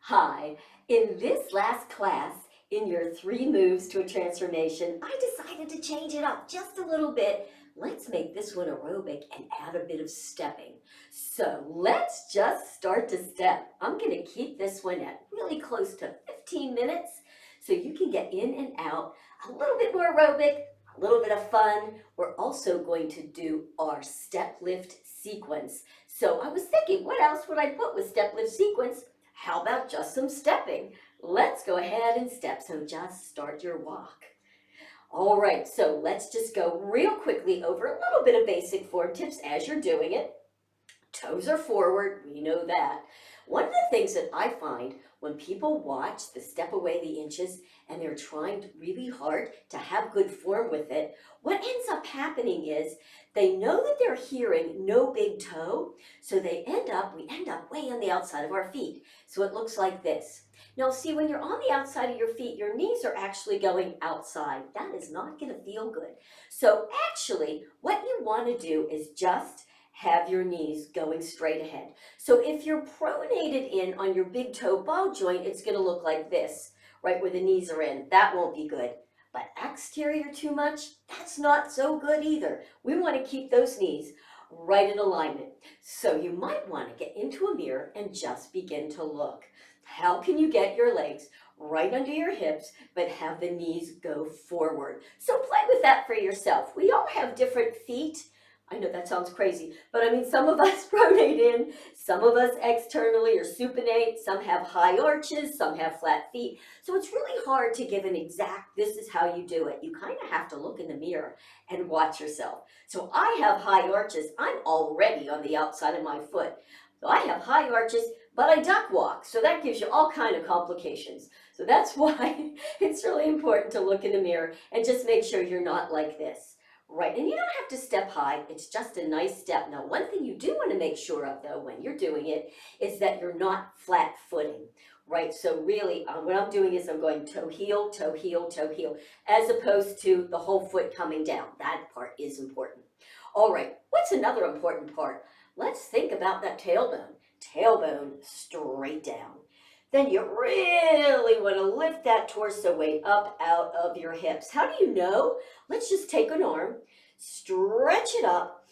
Hi, in this last class, in your 3 moves to a transformation, I decided to change it up just a little bit. Let's make this one aerobic and add a bit of stepping. So let's just start to step. I'm going to keep this one at really close to 15 minutes so you can get in and out, a little bit more aerobic, a little bit of fun. We're also going to do our step lift sequence. So I was thinking, what else would I put with step lift sequence? How about just some stepping? Let's go ahead and step. So just start your walk. All right, so let's just go real quickly over a little bit of basic form tips as you're doing it. Toes are forward, we know that. One of the things that I find when people watch the step away the inches and they're trying really hard to have good form with it, what ends up happening is they know that they're hearing no big toe, so we end up way on the outside of our feet. So it looks like this. Now see, when you're on the outside of your feet, your knees are actually going outside. That is not going to feel good. So actually, what you want to do is just have your knees going straight ahead. So if you're pronated in on your big toe ball joint, it's going to look like this, right where the knees are in. That won't be good. But exterior too much, that's not so good either. We want to keep those knees right in alignment. So you might want to get into a mirror and just begin to look. How can you get your legs right under your hips, but have the knees go forward? So play with that for yourself. We all have different feet. I know that sounds crazy, but I mean, some of us pronate in, some of us externally or supinate, some have high arches, some have flat feet. So it's really hard to give an exact, this is how you do it. You kind of have to look in the mirror and watch yourself. So I have high arches. I'm already on the outside of my foot. So I have high arches, but I duck walk. So that gives you all kind of complications. So that's why it's really important to look in the mirror and just make sure you're not like this. Right, and you don't have to step high, it's just a nice step. Now, one thing you do want to make sure of, though, when you're doing it, is that you're not flat footing, right? So really, what I'm doing is I'm going toe heel, toe heel, toe heel, as opposed to the whole foot coming down. That part is important. All right, what's another important part? Let's think about that tailbone. Tailbone straight down. Then you really want to lift that torso weight up out of your hips. How do you know? Let's just take an arm, stretch it up,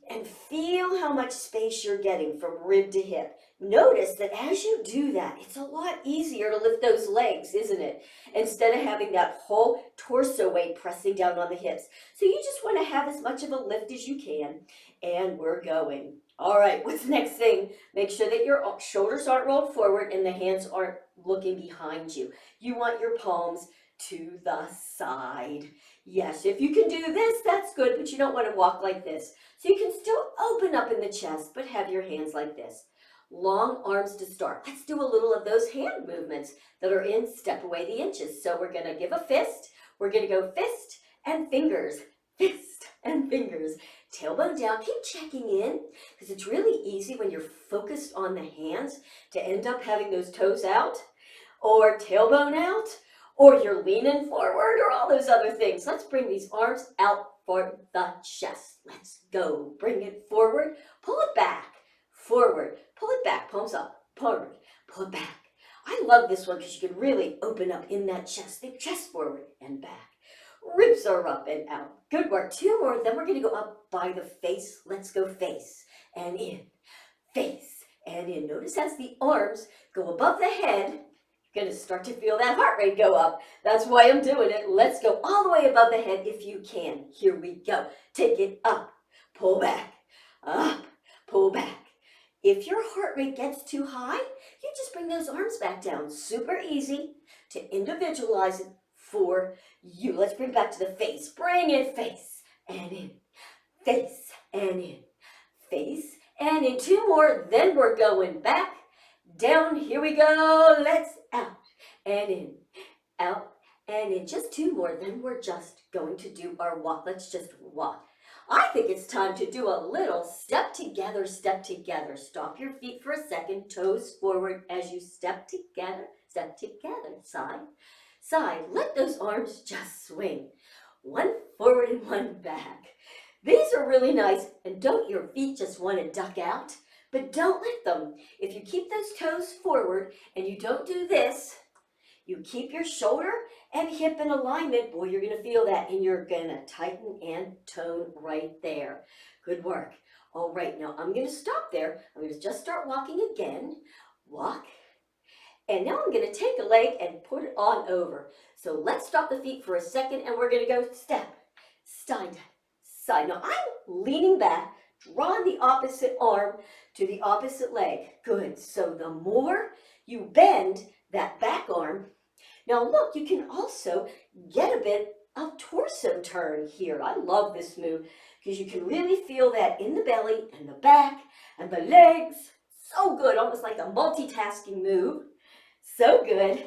and feel how much space you're getting from rib to hip. Notice that as you do that, it's a lot easier to lift those legs, isn't it? Instead of having that whole torso weight pressing down on the hips. So you just want to have as much of a lift as you can, and we're going. All right, what's the next thing? Make sure that your shoulders aren't rolled forward and the hands aren't looking behind you. You want your palms to the side. Yes, if you can do this, that's good, but you don't want to walk like this. So you can still open up in the chest, but have your hands like this. Long arms to start. Let's do a little of those hand movements that are in Step Away the Inches. So we're going to give a fist. We're going to go fist and fingers, fist and fingers. Tailbone down, keep checking in, because it's really easy when you're focused on the hands to end up having those toes out, or tailbone out, or you're leaning forward, or all those other things. Let's bring these arms out for the chest. Let's go. Bring it forward, pull it back, forward, pull it back, palms up, forward, pull it back. I love this one because you can really open up in that chest. Think chest forward and back. Ribs are up and out. Good work. 2 more. Then we're going to go up by the face. Let's go face and in. Face and in. Notice as the arms go above the head, you're going to start to feel that heart rate go up. That's why I'm doing it. Let's go all the way above the head if you can. Here we go. Take it up. Pull back. Up. Pull back. If your heart rate gets too high, you just bring those arms back down. Super easy to individualize it for you. Let's bring it back to the face. Bring it face and in, face and in, face and in. 2 more, then we're going back, down. Here we go. Let's out and in, out and in. Just 2 more, then we're just going to do our walk. Let's just walk. I think it's time to do a little step together, step together. Stop your feet for a second, toes forward as you step together, side, side. Let those arms just swing. 1 forward and 1 back. These are really nice, and don't your feet just want to duck out? but don't let them. If you keep those toes forward and you don't do this, you keep your shoulder and hip in alignment, boy, you're gonna feel that, and you're gonna tighten and tone right there. Good work. All right, now I'm gonna stop there. I'm gonna just start walking again. Walk. And now I'm gonna take a leg and put it on over. So let's stop the feet for a second, and we're gonna go step, side, side. Now I'm leaning back, drawing the opposite arm to the opposite leg. Good. So the more you bend that back arm, now look, you can also get a bit of torso turn here. I love this move because you can really feel that in the belly and the back and the legs. So good, almost like a multitasking move. So good.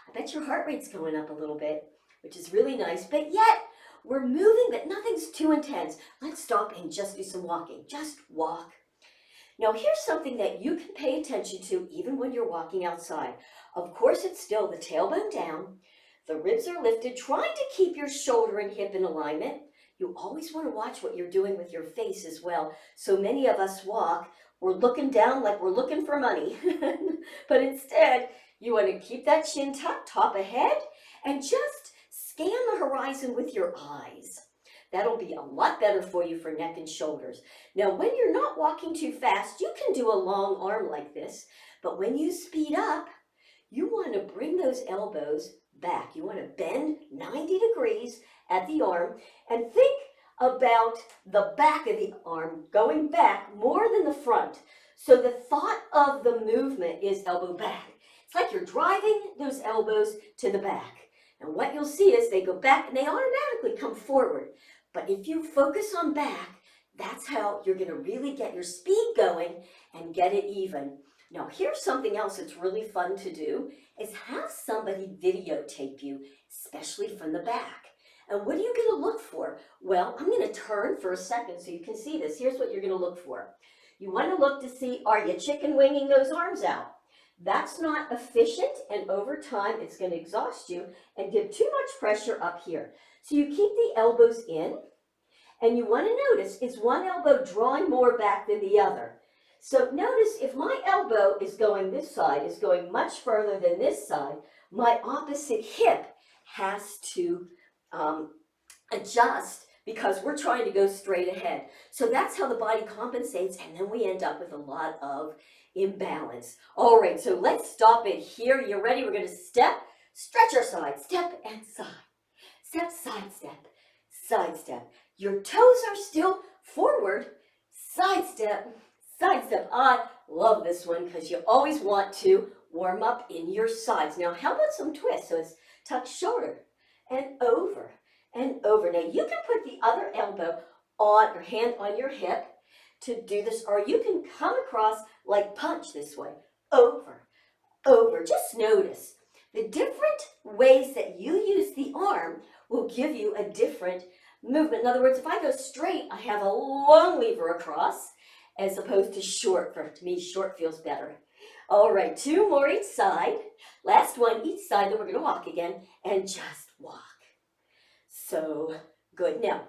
I bet your heart rate's going up a little bit, which is really nice, but yet we're moving, but nothing's too intense. Let's stop and just do some walking. Just walk. Now here's something that you can pay attention to even when you're walking outside. Of course, it's still the tailbone down, the ribs are lifted, trying to keep your shoulder and hip in alignment. You always want to watch what you're doing with your face as well. So many of us walk, we're looking down like we're looking for money. But instead, you want to keep that chin tucked, top ahead, and just scan the horizon with your eyes. That'll be a lot better for you for neck and shoulders. Now, when you're not walking too fast, you can do a long arm like this, but when you speed up, you want to bring those elbows back. You want to bend 90 degrees at the arm and think about the back of the arm going back more than the front. So the thought of the movement is elbow back. It's like you're driving those elbows to the back. And what you'll see is they go back and they automatically come forward. But if you focus on back, that's how you're going to really get your speed going and get it even. Now, here's something else that's really fun to do, is have somebody videotape you, especially from the back. And what are you going to look for? Well, I'm going to turn for a second so you can see this. Here's what you're going to look for. You want to look to see, are you chicken winging those arms out? That's not efficient, and over time, it's going to exhaust you and give too much pressure up here. So you keep the elbows in, and you want to notice, is one elbow drawing more back than the other? So notice if my elbow is going this side, is going much further than this side, my opposite hip has to adjust because we're trying to go straight ahead. So that's how the body compensates, and then we end up with a lot of imbalance. All right, so let's stop it here. You ready? We're going to step, stretch our side, step and side. Step, side step, side step. Your toes are still forward, side step, side step. I love this one because you always want to warm up in your sides. Now, how about some twists? So it's tuck shoulder and over and over. Now, you can put the other elbow on or hand on your hip to do this, or you can come across like punch this way, over, over. Just notice the different ways that you use the arm will give you a different movement. In other words, if I go straight, I have a long lever across as opposed to short. To me, short feels better. All right, 2 more each side. Last one each side, then we're going to walk again and just walk. So good. Now,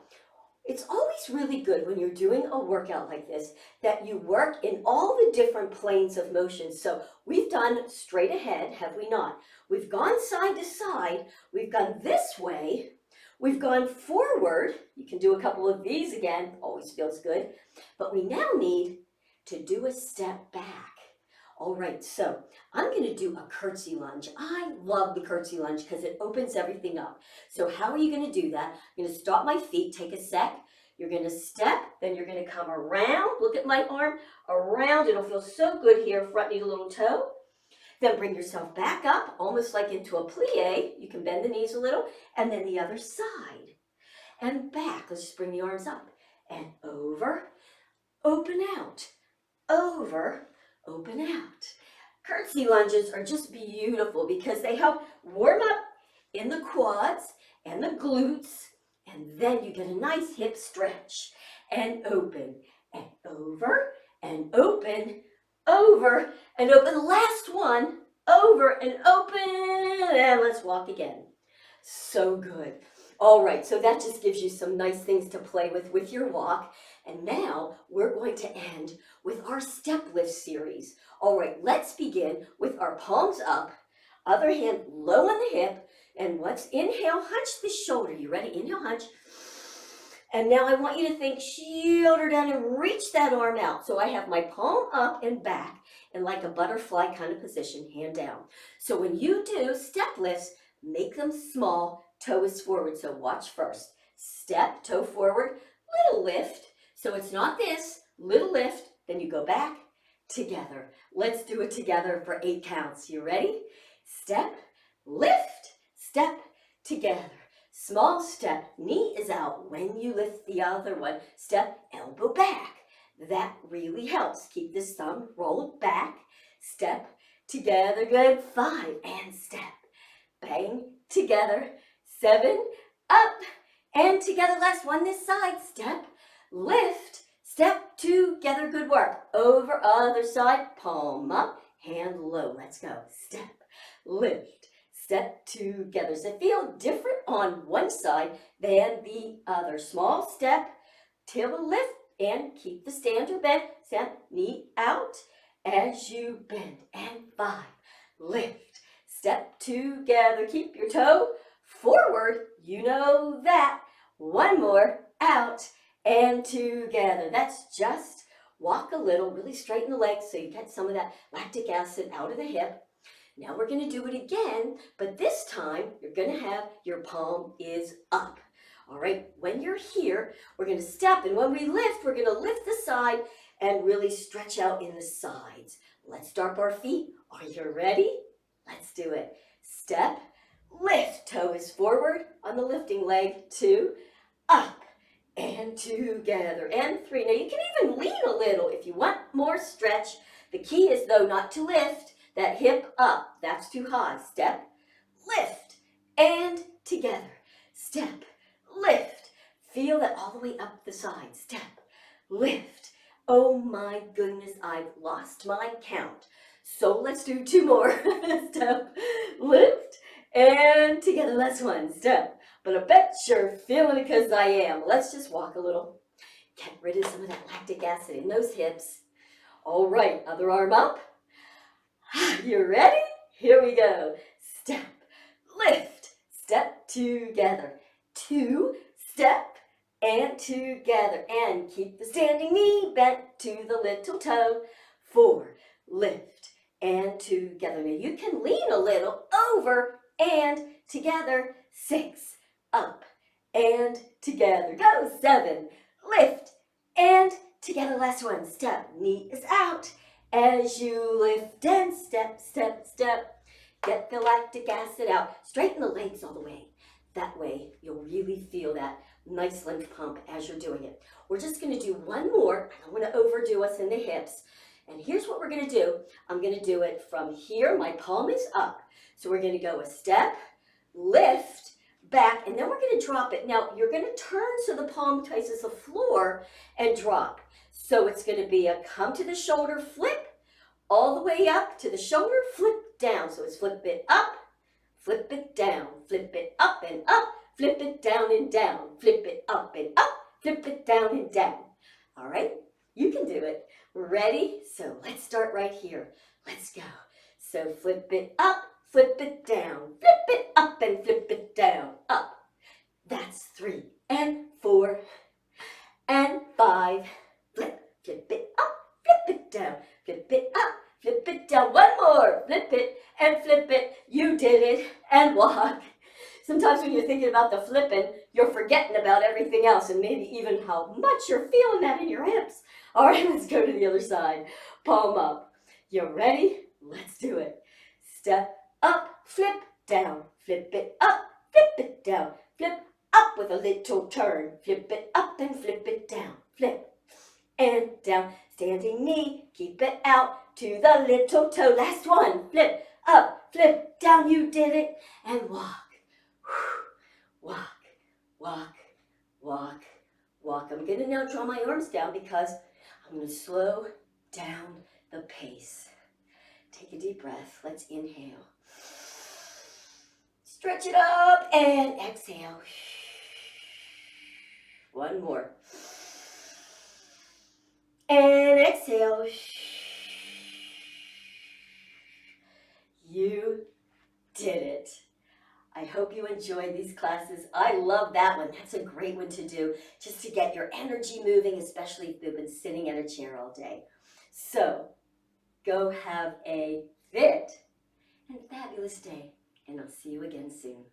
it's always really good when you're doing a workout like this that you work in all the different planes of motion. So we've done straight ahead, have we not? We've gone side to side. We've gone this way. We've gone forward. You can do a couple of these again. Always feels good. But we now need to do a step back. All right, so I'm going to do a curtsy lunge. I love the curtsy lunge because it opens everything up. So how are you going to do that? I'm going to stop my feet, take a sec. You're going to step, then you're going to come around. Look at my arm, around. It'll feel so good here, front knee to little toe. Then bring yourself back up, almost like into a plie. You can bend the knees a little, and then the other side. And back. Let's just bring the arms up. And over, open out, over, open out. Curtsy lunges are just beautiful because they help warm up in the quads and the glutes, and then you get a nice hip stretch. And open, and over, and open, over, and open. Last one, over and open, and let's walk again. So good. All right, so that just gives you some nice things to play with your walk. And now we're going to end with our step lift series. All right, let's begin with our palms up, other hand low on the hip, and let's inhale, hunch the shoulder. You ready? Inhale, hunch. And now I want you to think shoulder down and reach that arm out. So I have my palm up and back in like a butterfly kind of position, hand down. So when you do step lifts, make them small, toe is forward. So watch first. Step, toe forward, little lift. So it's not this, little lift, then you go back, together. Let's do it together for 8 counts. You ready? Step, lift, step, together. Small step, knee is out. When you lift the other one, step, elbow back. That really helps. Keep this thumb rolled back. Step, together, good. 5, and step. Bang, together. 7, up, and together. Last one this side. Step, lift, step, together. Good work. Over, other side, palm up, hand low. Let's go. Step, lift, step, together. Does it feel different on one side than the other? Small step, till lift, and keep the stand or bend. Stand, knee out as you bend. And 5, lift, step, together. Keep your toe forward. You know that. One more, out and together. That's just walk a little, really straighten the legs so you get some of that lactic acid out of the hip. Now we're going to do it again, but this time you're going to have your palm is up. All right, when you're here, we're going to step, and when we lift, we're going to lift the side and really stretch out in the sides. Let's start our feet. Are you ready? Let's do it. Step, lift, toe is forward on the lifting leg. 2, up, and together, and 3. Now you can even lean a little if you want more stretch. The key is, though, not to lift that hip up. That's too high. Step, lift, and together. Step, lift. Feel that all the way up the side. Step, lift. Oh my goodness, I've lost my count. So let's do 2 more. Step, lift, and together. Last one. Step. But I bet you're feeling it because I am. Let's just walk a little. Get rid of some of that lactic acid in those hips. All right, other arm up. You ready? Here we go. Step, lift, step, together. 2, step, and together. And keep the standing knee bent to the little toe. 4, lift, and together. Now you can lean a little over and together. 6, up, and together. Go. 7, lift, and together. Last one. Step, knee is out. As you lift and step, step, step, get the lactic acid out. Straighten the legs all the way. That way, you'll really feel that nice lymph pump as you're doing it. We're just going to do one more. I don't want to overdo us in the hips. And here's what we're going to do. I'm going to do it from here. My palm is up. So we're going to go a step, lift, back, and then we're going to drop it. Now, you're going to turn so the palm touches the floor and drop. So it's going to be a come to the shoulder, flip, all the way up to the shoulder, flip down. So it's flip it up, flip it down, flip it up and up, flip it down and down, flip it up and up, flip it down and down. All right, you can do it. Ready? So let's start right here. Let's go. So flip it up, flip it down, flip it up and flip it down, up. That's 3 and 4 and 5. Flip, flip it up, flip it down, flip it up, flip it down. One more, flip it and flip it. You did it, and walk. Sometimes when you're thinking about the flipping, you're forgetting about everything else and maybe even how much you're feeling that in your hips. All right, let's go to the other side. Palm up. You ready? Let's do it. Step up, flip down, flip it up, flip it down, flip up with a little turn, flip it up and flip it down, flip and down, standing knee, keep it out to the little toe. Last one, flip up, flip down, you did it, and walk, walk, walk, walk, walk. I'm going to now draw my arms down because I'm going to slow down the pace. Take a deep breath. Let's inhale. Stretch it up and exhale. One more. And exhale. You did it. I hope you enjoyed these classes. I love that one. That's a great one to do just to get your energy moving, especially if you've been sitting at a chair all day. So go have a fit and fabulous day, and I'll see you again soon.